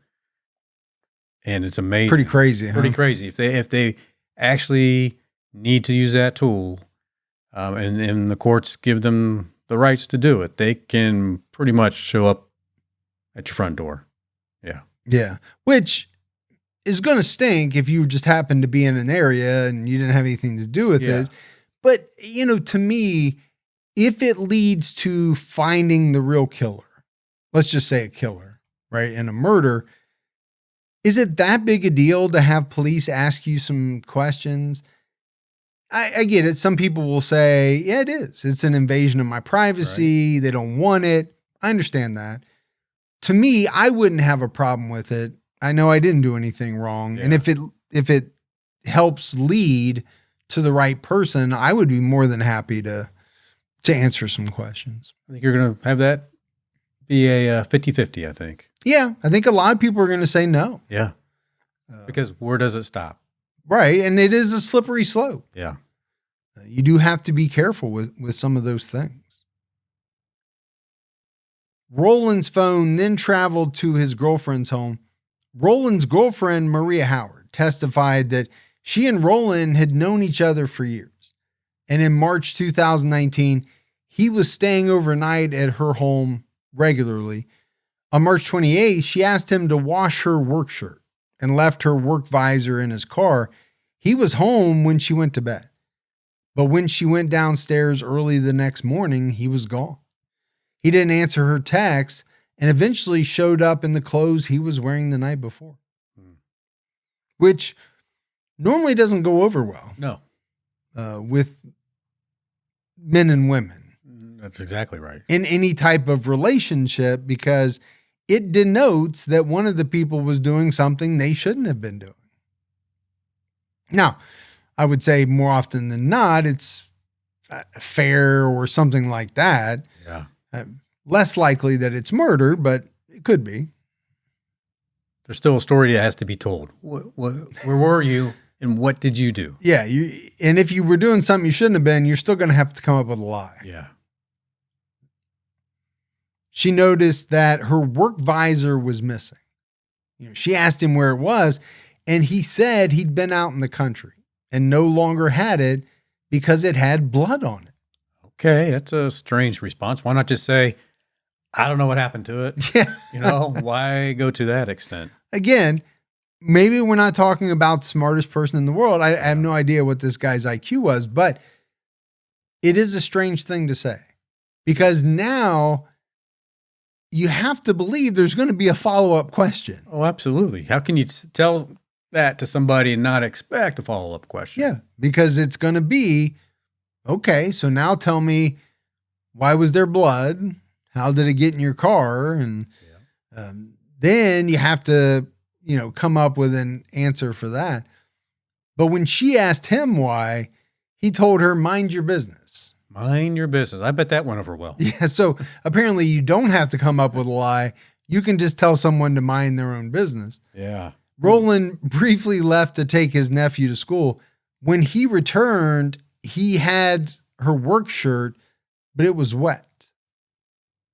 Speaker 2: And it's amazing.
Speaker 1: Pretty crazy,
Speaker 2: Pretty crazy. If they actually need to use that tool, and the courts give them the rights to do it, they can pretty much show up at your front door. Yeah.
Speaker 1: Yeah. Which is going to stink if you just happen to be in an area and you didn't have anything to do with it. But, to me, if it leads to finding the real killer, let's just say a killer, right, and a murder, is it that big a deal to have police ask you some questions? I get it. Some people will say, yeah, it is. It's an invasion of my privacy. Right. They don't want it. I understand that. To me, I wouldn't have a problem with it. I know I didn't do anything wrong. Yeah. And if it helps lead to the right person, I would be more than happy to answer some questions.
Speaker 2: I think you're going to have that be a 50-50, I think.
Speaker 1: Yeah. I think a lot of people are going to say no.
Speaker 2: Yeah. Because where does it stop?
Speaker 1: Right. And it is a slippery slope.
Speaker 2: Yeah.
Speaker 1: You do have to be careful with some of those things. Roland's phone then traveled to his girlfriend's home. Roland's girlfriend, Maria Howard, testified that she and Roland had known each other for years. And in March 2019, he was staying overnight at her home regularly. On March 28th, she asked him to wash her work shirt and left her work visor in his car. He was home when she went to bed. But when she went downstairs early the next morning, he was gone. He didn't answer her texts and eventually showed up in the clothes he was wearing the night before, which normally doesn't go over well.
Speaker 2: No.
Speaker 1: With men and women.
Speaker 2: That's exactly right.
Speaker 1: In any type of relationship, because it denotes that one of the people was doing something they shouldn't have been doing. Now, I would say more often than not, it's fair or something like that.
Speaker 2: Yeah.
Speaker 1: Less likely that it's murder, but it could be.
Speaker 2: There's still a story that has to be told. Where were you and what did you do?
Speaker 1: Yeah. And if you were doing something you shouldn't have been, you're still going to have to come up with a lie.
Speaker 2: Yeah.
Speaker 1: She noticed that her work visor was missing. She asked him where it was, and he said he'd been out in the country and no longer had it because it had blood on it.
Speaker 2: Okay, that's a strange response. Why not just say, I don't know what happened to it?
Speaker 1: Yeah.
Speaker 2: Why go to that extent?
Speaker 1: Again, maybe we're not talking about the smartest person in the world. I have no idea what this guy's IQ was, but it is a strange thing to say because now you have to believe there's going to be a follow-up question.
Speaker 2: Oh, absolutely. How can you tell that to somebody and not expect a follow-up question?
Speaker 1: Yeah, because it's going to be, okay, so now tell me, why was there blood? How did it get in your car? And then you have to, come up with an answer for that. But when she asked him why, he told her, mind your business.
Speaker 2: Mind your business. I bet that went over well.
Speaker 1: Yeah, so apparently you don't have to come up with a lie. You can just tell someone to mind their own business.
Speaker 2: Yeah.
Speaker 1: Roland briefly left to take his nephew to school. When he returned, he had her work shirt, but it was wet.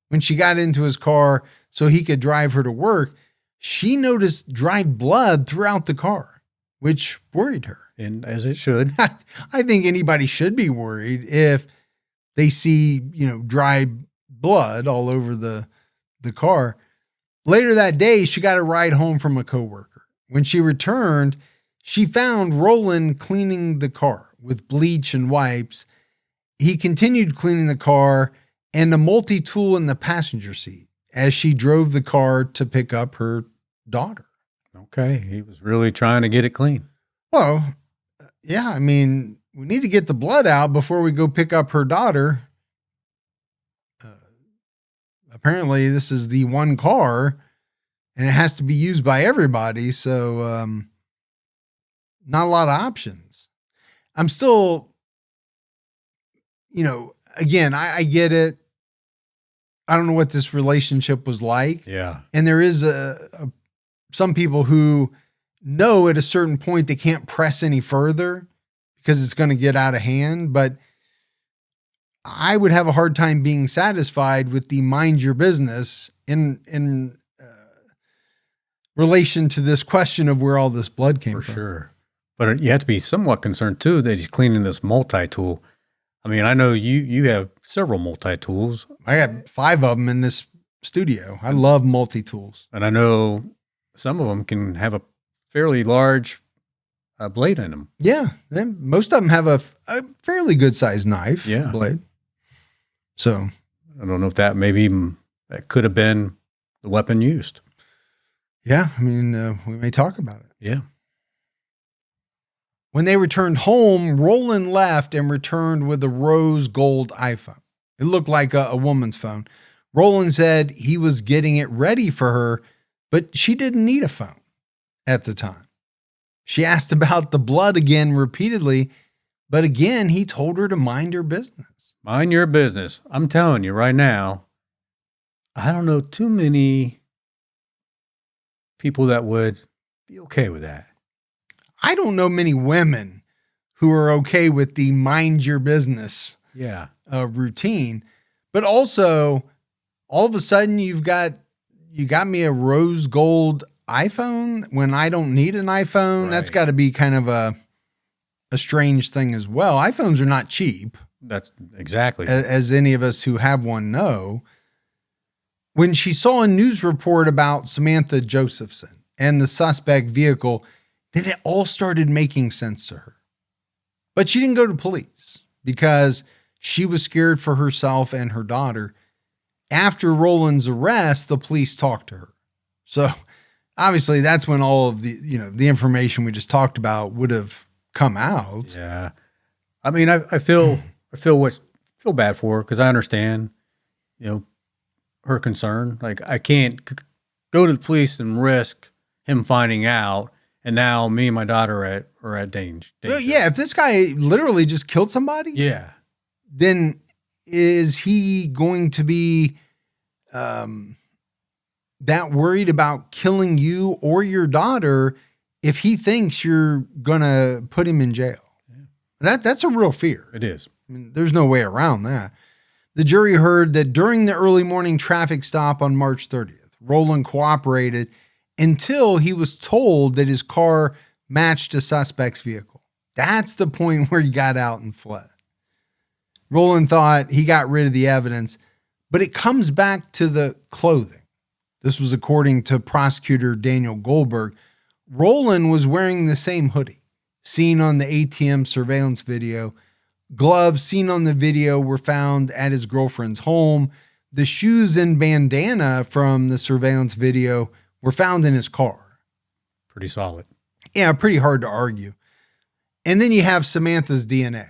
Speaker 1: When she got into his car so he could drive her to work, she noticed dried blood throughout the car, which worried her.
Speaker 2: And as it should.
Speaker 1: I think anybody should be worried if they see, dried blood all over the car. Later that day, she got a ride home from a coworker. When she returned, she found Roland cleaning the car with bleach and wipes, He continued cleaning the car and the multi-tool in the passenger seat as she drove the car to pick up her daughter.
Speaker 2: Okay. He was really trying to get it clean.
Speaker 1: Well, yeah, I mean, we need to get the blood out before we go pick up her daughter. Apparently, this is the one car, and it has to be used by everybody. So, not a lot of options. I'm still, again, I get it. I don't know what this relationship was like.
Speaker 2: Yeah.
Speaker 1: And there is some people who know at a certain point they can't press any further because it's going to get out of hand. But I would have a hard time being satisfied with the mind your business in relation to this question of where all this blood came from.
Speaker 2: For sure. But you have to be somewhat concerned too that he's cleaning this multi-tool. I mean, I know you have several multi-tools.
Speaker 1: I got 5 of them in this studio. I love multi-tools.
Speaker 2: And I know some of them can have a fairly large blade in them.
Speaker 1: Yeah. Most of them have a fairly good sized knife blade. So
Speaker 2: I don't know if that that could have been the weapon used.
Speaker 1: Yeah. I mean, we may talk about it.
Speaker 2: Yeah.
Speaker 1: When they returned home, Roland left and returned with a rose gold iPhone. It looked like a woman's phone. Roland said he was getting it ready for her, but she didn't need a phone at the time. She asked about the blood again repeatedly, but again, he told her to mind her business.
Speaker 2: Mind your business. I'm telling you right now, I don't know too many people that would be okay with that.
Speaker 1: I don't know many women who are okay with the mind your business routine, but also all of a sudden you got me a rose gold iPhone when I don't need an iPhone. Right. That's got to be kind of a strange thing as well. iPhones are not cheap.
Speaker 2: That's exactly.
Speaker 1: As any of us who have one know. When she saw a news report about Samantha Josephson and the suspect vehicle, then it all started making sense to her. But she didn't go to police because she was scared for herself and her daughter. After Roland's arrest, the police talked to her. So obviously that's when all of the information we just talked about would have come out.
Speaker 2: Yeah. I mean, I feel bad for her because I understand, her concern. Like, I can't go to the police and risk him finding out. And now me and my daughter are at danger.
Speaker 1: Yeah, if this guy literally just killed somebody, then is he going to be that worried about killing you or your daughter if he thinks you're going to put him in jail? Yeah. That's a real fear.
Speaker 2: It is.
Speaker 1: I mean, there's no way around that. The jury heard that during the early morning traffic stop on March 30th, Roland cooperated until he was told that his car matched a suspect's vehicle. That's the point where he got out and fled. Roland thought he got rid of the evidence, but it comes back to the clothing. This was according to prosecutor Daniel Goldberg. Roland was wearing the same hoodie seen on the ATM surveillance video. Gloves seen on the video were found at his girlfriend's home. The shoes and bandana from the surveillance video were found in his car.
Speaker 2: Pretty solid.
Speaker 1: Yeah, pretty hard to argue. And then you have Samantha's DNA.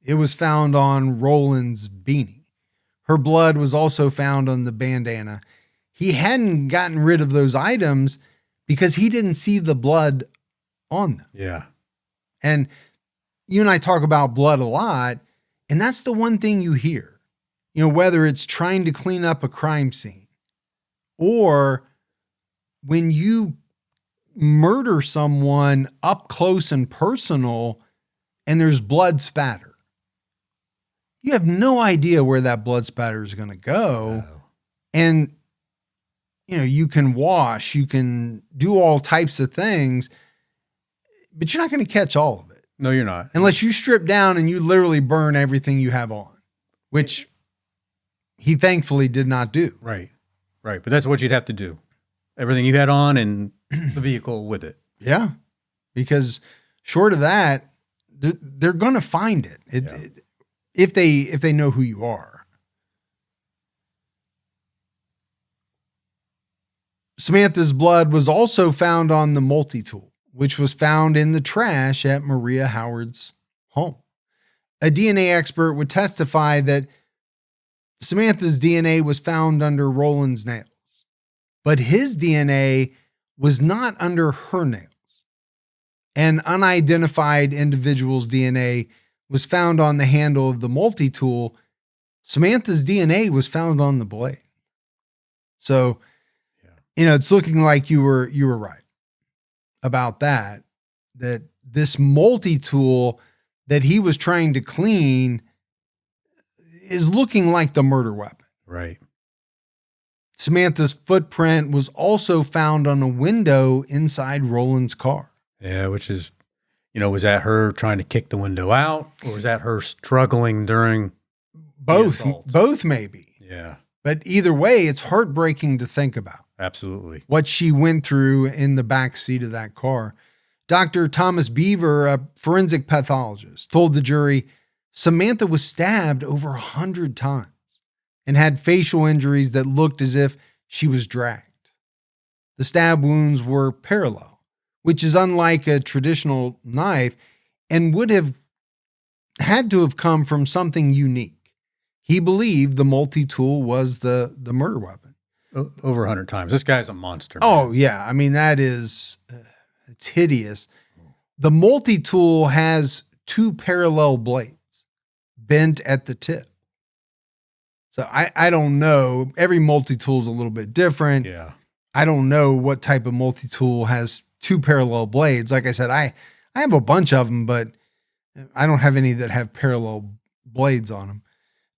Speaker 1: It was found on Roland's beanie. Her blood was also found on the bandana. He hadn't gotten rid of those items because he didn't see the blood on them.
Speaker 2: Yeah.
Speaker 1: And you and I talk about blood a lot, and that's the one thing you hear. Whether it's trying to clean up a crime scene or when you murder someone up close and personal and there's blood spatter. You have no idea where that blood spatter is going to go.
Speaker 2: No.
Speaker 1: And, you can wash, you can do all types of things, but you're not going to catch all of it.
Speaker 2: No, you're not.
Speaker 1: Unless you strip down and you literally burn everything you have on, which he thankfully did not do.
Speaker 2: Right. Right. But that's what you'd have to do. Everything you had on and the vehicle with it.
Speaker 1: Yeah. Because short of that, they're going to find it. if they know who you are. Samantha's blood was also found on the multi-tool, which was found in the trash at Maria Howard's home. A DNA expert would testify that Samantha's DNA was found under Roland's nails, but his DNA was not under her nails. An unidentified individual's DNA was found on the handle of the multi-tool. Samantha's DNA was found on the blade. So, it's looking like you were right about that this multi-tool that he was trying to clean is looking like the murder weapon.
Speaker 2: Right.
Speaker 1: Samantha's footprint was also found on a window inside Roland's car.
Speaker 2: Yeah, which is, was that her trying to kick the window out, or was that her struggling during
Speaker 1: both maybe.
Speaker 2: Yeah.
Speaker 1: But either way, it's heartbreaking to think about.
Speaker 2: Absolutely.
Speaker 1: What she went through in the back seat of that car. Dr. Thomas Beaver, a forensic pathologist, told the jury Samantha was stabbed over 100 times and had facial injuries that looked as if she was dragged. The stab wounds were parallel, which is unlike a traditional knife and would have had to have come from something unique. He believed the multi-tool was the murder weapon.
Speaker 2: Over 100 times. This guy's a monster.
Speaker 1: Oh, yeah. I mean, that is, it's hideous. The multi-tool has 2 parallel blades bent at the tip. So I don't know. Every multi-tool is a little bit different.
Speaker 2: Yeah.
Speaker 1: I don't know what type of multi-tool has 2 parallel blades. Like I said, I have a bunch of them, but I don't have any that have parallel blades on them.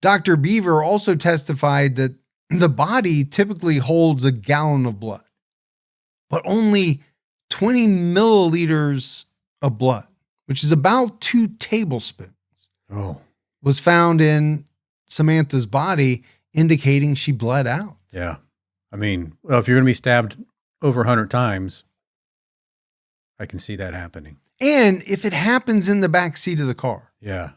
Speaker 1: Dr. Beaver also testified that the body typically holds a gallon of blood, but only 20 milliliters of blood, which is about 2 tablespoons, was found in Samantha's body, indicating she bled out.
Speaker 2: Yeah. I mean, well, if you're going to be stabbed over 100 times, I can see that happening.
Speaker 1: And if it happens in the back seat of the car.
Speaker 2: Yeah.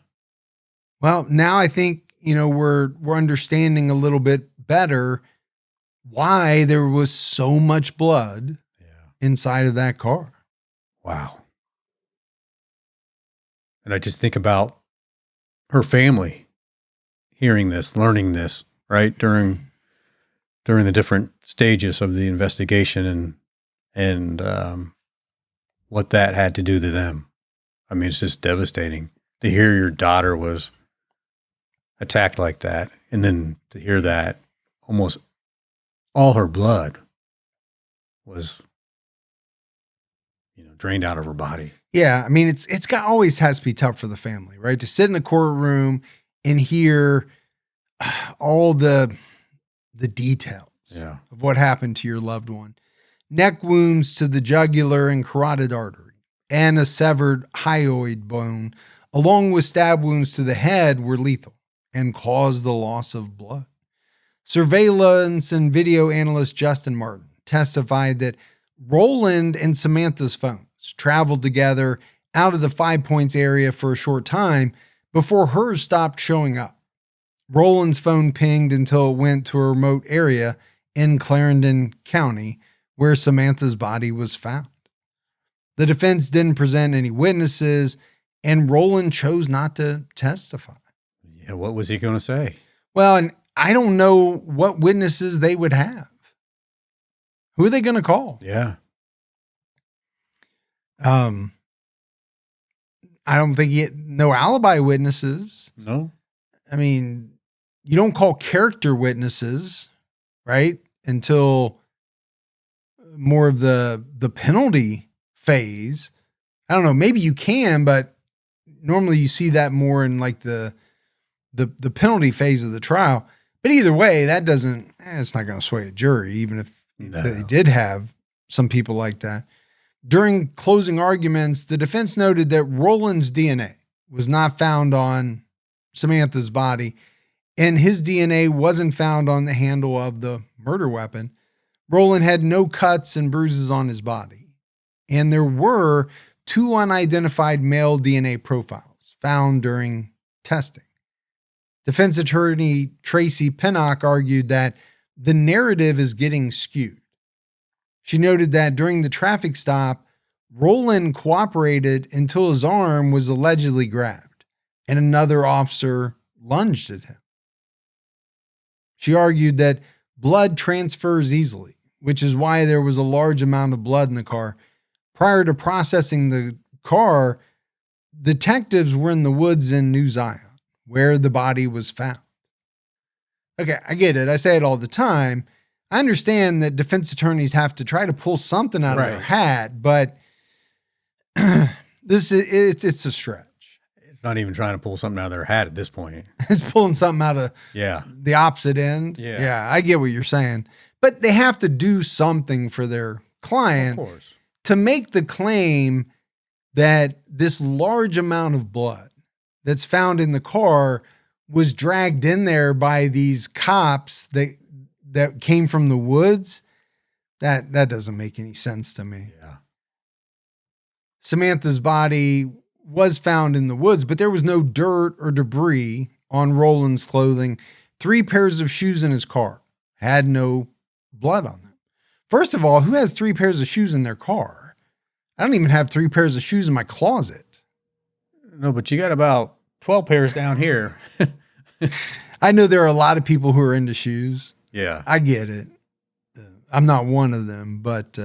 Speaker 1: Well, now I think, we're understanding a little bit better why there was so much blood inside of that car.
Speaker 2: Wow. And I just think about her family hearing this, learning this, right? During the different stages of the investigation and what that had to do to them. I mean, it's just devastating to hear your daughter was attacked like that. And then to hear that almost all her blood was, drained out of her body.
Speaker 1: Yeah. I mean, it's always has to be tough for the family, right? To sit in a courtroom and hear all the details of what happened to your loved one. Neck wounds to the jugular and carotid artery and a severed hyoid bone, along with stab wounds to the head, were lethal and caused the loss of blood. Surveillance and video analyst Justin Martin testified that Roland and Samantha's phones traveled together out of the 5 Points area for a short time before hers stopped showing up. Roland's phone pinged until it went to a remote area in Clarendon County where Samantha's body was found. The defense didn't present any witnesses, and Roland chose not to testify.
Speaker 2: Yeah, what was he going to say?
Speaker 1: Well, and I don't know what witnesses they would have. Who are they going to call?
Speaker 2: Yeah.
Speaker 1: I don't think no alibi witnesses.
Speaker 2: No.
Speaker 1: I mean, you don't call character witnesses, right? Until more of the penalty phase. I don't know. Maybe you can, but normally you see that more in like the penalty phase of the trial. But either way, that doesn't, it's not going to sway a jury, even if they did have some people like that. During closing arguments, the defense noted that Roland's DNA was not found on Samantha's body, and his DNA wasn't found on the handle of the murder weapon. Roland had no cuts and bruises on his body, and there were 2 unidentified male DNA profiles found during testing. Defense attorney Tracy Pinnock argued that the narrative is getting skewed. She noted that during the traffic stop, Roland cooperated until his arm was allegedly grabbed and another officer lunged at him. She argued that blood transfers easily, which is why there was a large amount of blood in the car. Prior to processing the car, detectives were in the woods in New Zion, where the body was found. Okay, I get it. I say it all the time. I understand that defense attorneys have to try to pull something out of their hat, but it's a stretch.
Speaker 2: It's not even trying to pull something out of their hat at this point.
Speaker 1: It's pulling something out of the opposite end.
Speaker 2: Yeah,
Speaker 1: I get what you're saying. But they have to do something for their client to make the claim that this large amount of blood that's found in the car was dragged in there by these cops that came from the woods. That doesn't make any sense to me.
Speaker 2: Yeah.
Speaker 1: Samantha's body was found in the woods, but there was no dirt or debris on Roland's clothing. 3 pairs of shoes in his car had no blood on them. First of all, who has 3 pairs of shoes in their car? I don't even have 3 pairs of shoes in my closet.
Speaker 2: No, but you got about 12 pairs down here.
Speaker 1: I know there are a lot of people who are into shoes.
Speaker 2: Yeah.
Speaker 1: I get it. I'm not one of them, but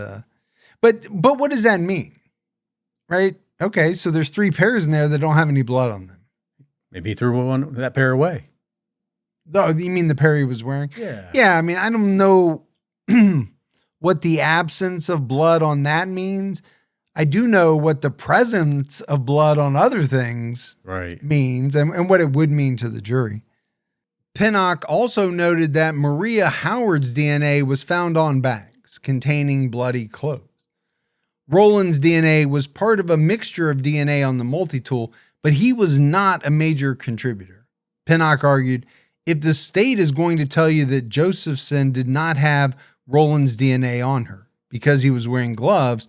Speaker 1: what does that mean? Right? Okay, so there's 3 pairs in there that don't have any blood on them.
Speaker 2: Maybe he threw that pair away.
Speaker 1: Oh, you mean the pair he was wearing?
Speaker 2: Yeah.
Speaker 1: Yeah, I mean, I don't know what the absence of blood on that means. I do know what the presence of blood on other things means and what it would mean to the jury. Pinnock also noted that Maria Howard's DNA was found on bags containing bloody clothes. Roland's DNA was part of a mixture of DNA on the multi-tool, but he was not a major contributor. Pinnock argued, if the state is going to tell you that Josephson did not have Roland's DNA on her because he was wearing gloves,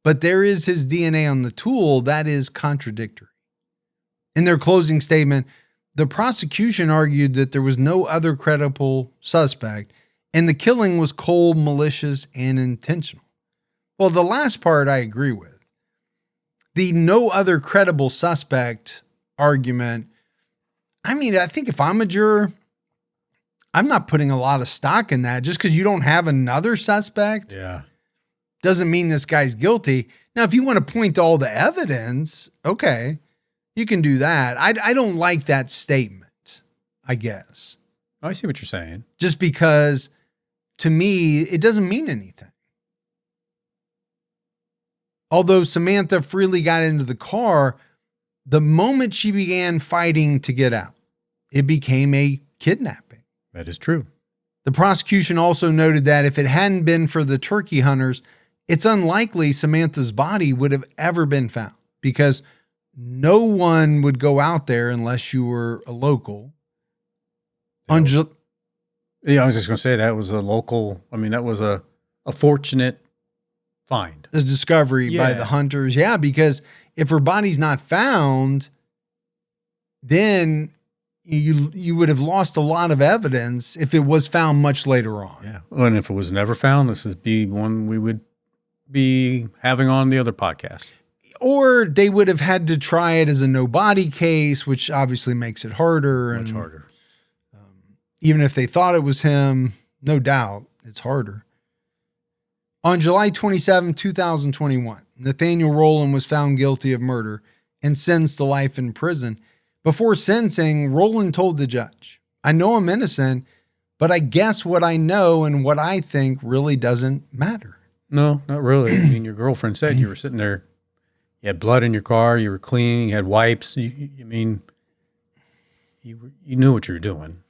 Speaker 1: but there is his DNA on the tool, that is contradictory. In their closing statement, the prosecution argued that there was no other credible suspect and the killing was cold, malicious, and intentional. Well, the last part I agree with. The no other credible suspect argument, I mean, I think if I'm a juror, I'm not putting a lot of stock in that. Just because you don't have another suspect doesn't mean this guy's guilty. Now, if you want to point to all the evidence, okay, you can do that. I don't like that statement, I guess.
Speaker 2: I see what you're saying.
Speaker 1: Just because, to me, it doesn't mean anything. Although Samantha freely got into the car, the moment she began fighting to get out, it became a kidnapping.
Speaker 2: That is true.
Speaker 1: The prosecution also noted that if it hadn't been for the turkey hunters, it's unlikely Samantha's body would have ever been found because no one would go out there unless you were a local.
Speaker 2: I was just going to say that was a local. I mean, that was a fortunate find.
Speaker 1: The discovery by the hunters. Yeah, because if her body's not found, then you would have lost a lot of evidence if it was found much later on.
Speaker 2: Yeah. Well, and if it was never found, this would be one we would be having on the other podcast.
Speaker 1: Or they would have had to try it as a no body case, which obviously makes it harder.
Speaker 2: Much harder.
Speaker 1: Even if they thought it was him, no doubt it's harder. On July 27, 2021, Nathaniel Roland was found guilty of murder and sentenced to life in prison. Before sentencing, Roland told the judge, I know I'm innocent, but I guess what I know and what I think really doesn't matter.
Speaker 2: No, not really. I mean, your girlfriend said you were sitting there, you had blood in your car, you were clean, you had wipes. You knew what you were doing.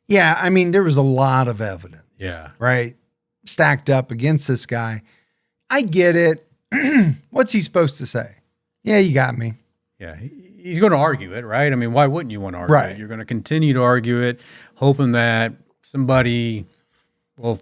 Speaker 1: Yeah, I mean, there was a lot of evidence.
Speaker 2: Yeah.
Speaker 1: Right? Stacked up against this guy. I get it. What's he supposed to say? Yeah, you got me.
Speaker 2: Yeah, he's going to argue it, right? I mean, why wouldn't you want to argue it? You're going to continue to argue it, hoping that somebody will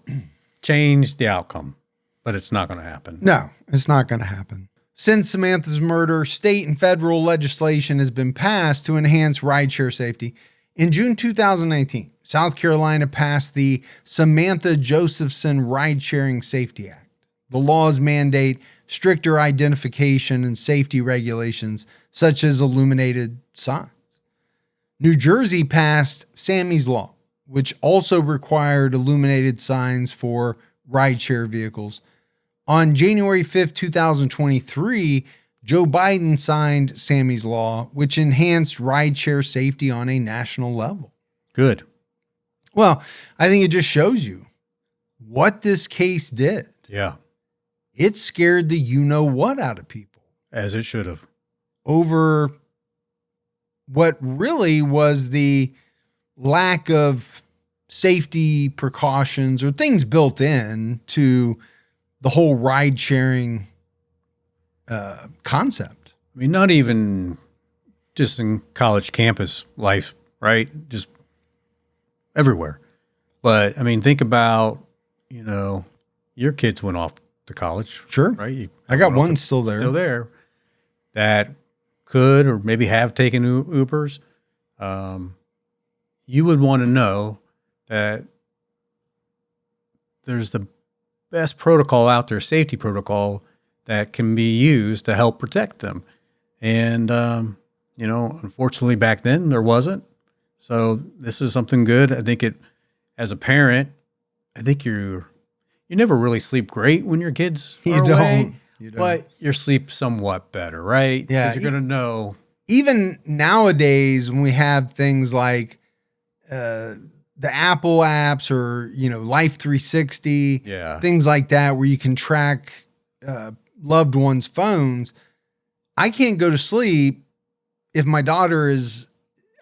Speaker 2: change the outcome, but it's not going to happen.
Speaker 1: No, it's not going to happen. Since Samantha's murder, state and federal legislation has been passed to enhance rideshare safety. In June 2019, South Carolina passed the Samantha Josephson Ride-Sharing Safety Act. The laws mandate stricter identification and safety regulations, such as illuminated signs. New Jersey passed Sami's Law, which also required illuminated signs for rideshare vehicles. On January 5th, 2023, Joe Biden signed Sami's Law, which enhanced rideshare safety on a national level.
Speaker 2: Good.
Speaker 1: Well, I think it just shows you what this case did.
Speaker 2: Yeah.
Speaker 1: It scared the you-know-what out of people.
Speaker 2: As it should have.
Speaker 1: Over what really was the lack of safety precautions or things built in to the whole ride-sharing concept.
Speaker 2: I mean, not even just in college campus life, right? Just everywhere. But I mean, think about, your kids went off to college.
Speaker 1: Sure.
Speaker 2: Right?
Speaker 1: I got one still there.
Speaker 2: That could or maybe have taken Ubers. You would want to know that there's the best protocol out there, safety protocol, that can be used to help protect them. And, unfortunately back then there wasn't. So this is something good. I think as a parent, I think you never really sleep great when your kids are away. You don't. But you sleep somewhat better, right?
Speaker 1: Yeah.
Speaker 2: Because you're going to know.
Speaker 1: Even nowadays when we have things like the Apple apps or, Life 360, things like that, where you can track loved ones' phones. I can't go to sleep if my daughter is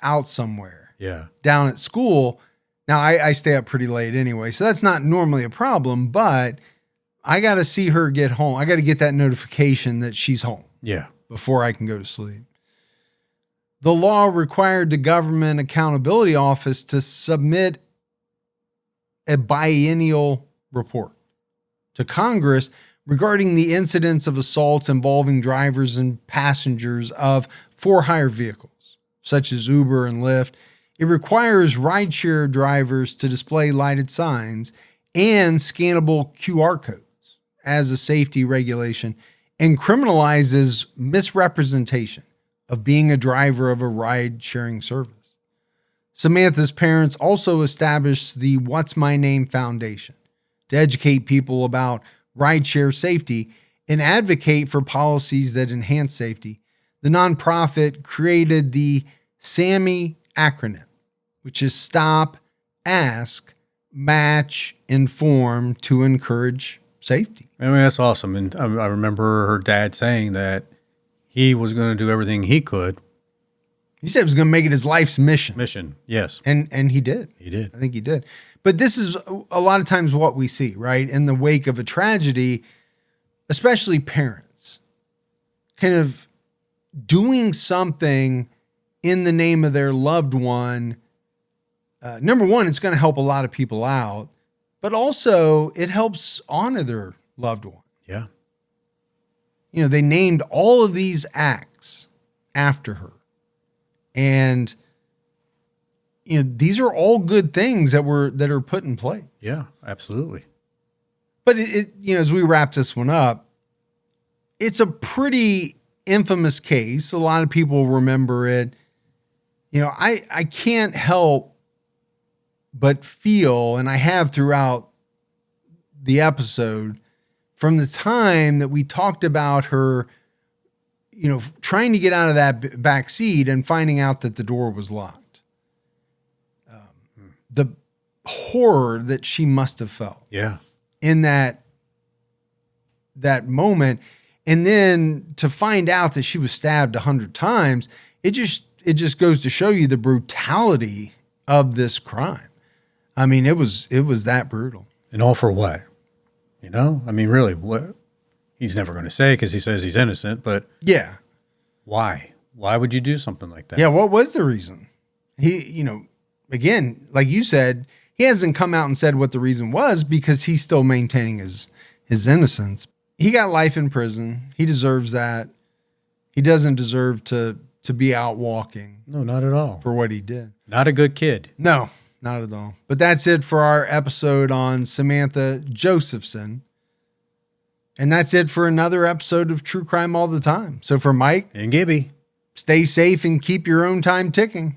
Speaker 1: out somewhere.
Speaker 2: Yeah.
Speaker 1: Down at school. Now I stay up pretty late anyway, so that's not normally a problem, but I got to see her get home. I got to get that notification that she's home.
Speaker 2: Yeah.
Speaker 1: Before I can go to sleep. The law required the Government Accountability Office to submit a biennial report to Congress regarding the incidents of assaults involving drivers and passengers of for-hire vehicles, such as Uber and Lyft. It requires rideshare drivers to display lighted signs and scannable QR codes as a safety regulation, and criminalizes misrepresentation of being a driver of a ride-sharing service. Samantha's parents also established the What's My Name Foundation to educate people about rideshare safety and advocate for policies that enhance safety. The nonprofit created the Sami acronym, which is Stop, Ask, Match, Inform, to encourage safety.
Speaker 2: I mean, that's awesome. And I remember her dad saying that he was going to do everything he could.
Speaker 1: He said he was going to make it his life's mission.
Speaker 2: Mission, yes.
Speaker 1: And he did.
Speaker 2: He did.
Speaker 1: I think he did. But this is a lot of times what we see, right? In the wake of a tragedy, especially parents kind of doing something in the name of their loved one. Number one, it's going to help a lot of people out, but also it helps honor their loved one.
Speaker 2: Yeah.
Speaker 1: They named all of these acts after her. And these are all good things that are put in place.
Speaker 2: Yeah, absolutely.
Speaker 1: But it as we wrap this one up, it's a pretty infamous case. A lot of people remember it. I can't help but feel, and I have throughout the episode, from the time that we talked about her, trying to get out of that back seat and finding out that the door was locked. The horror that she must have felt.
Speaker 2: Yeah.
Speaker 1: In that moment. And then to find out that she was stabbed 100 times, it just goes to show you the brutality of this crime. I mean, it was that brutal.
Speaker 2: And all for what? I mean, really, what? He's never going to say because he says he's innocent, but
Speaker 1: yeah.
Speaker 2: Why? Why would you do something like that?
Speaker 1: Yeah, what was the reason? He, again, like you said, he hasn't come out and said what the reason was because he's still maintaining his innocence. He got life in prison. He deserves that. He doesn't deserve to to be out walking
Speaker 2: No, not at all.
Speaker 1: for what he did.
Speaker 2: Not a good kid.
Speaker 1: No, not at all. But that's it for our episode on Samantha Josephson. And that's it for another episode of True Crime All the Time. So for Mike
Speaker 2: And Gibby.
Speaker 1: stay safe and keep your own time ticking.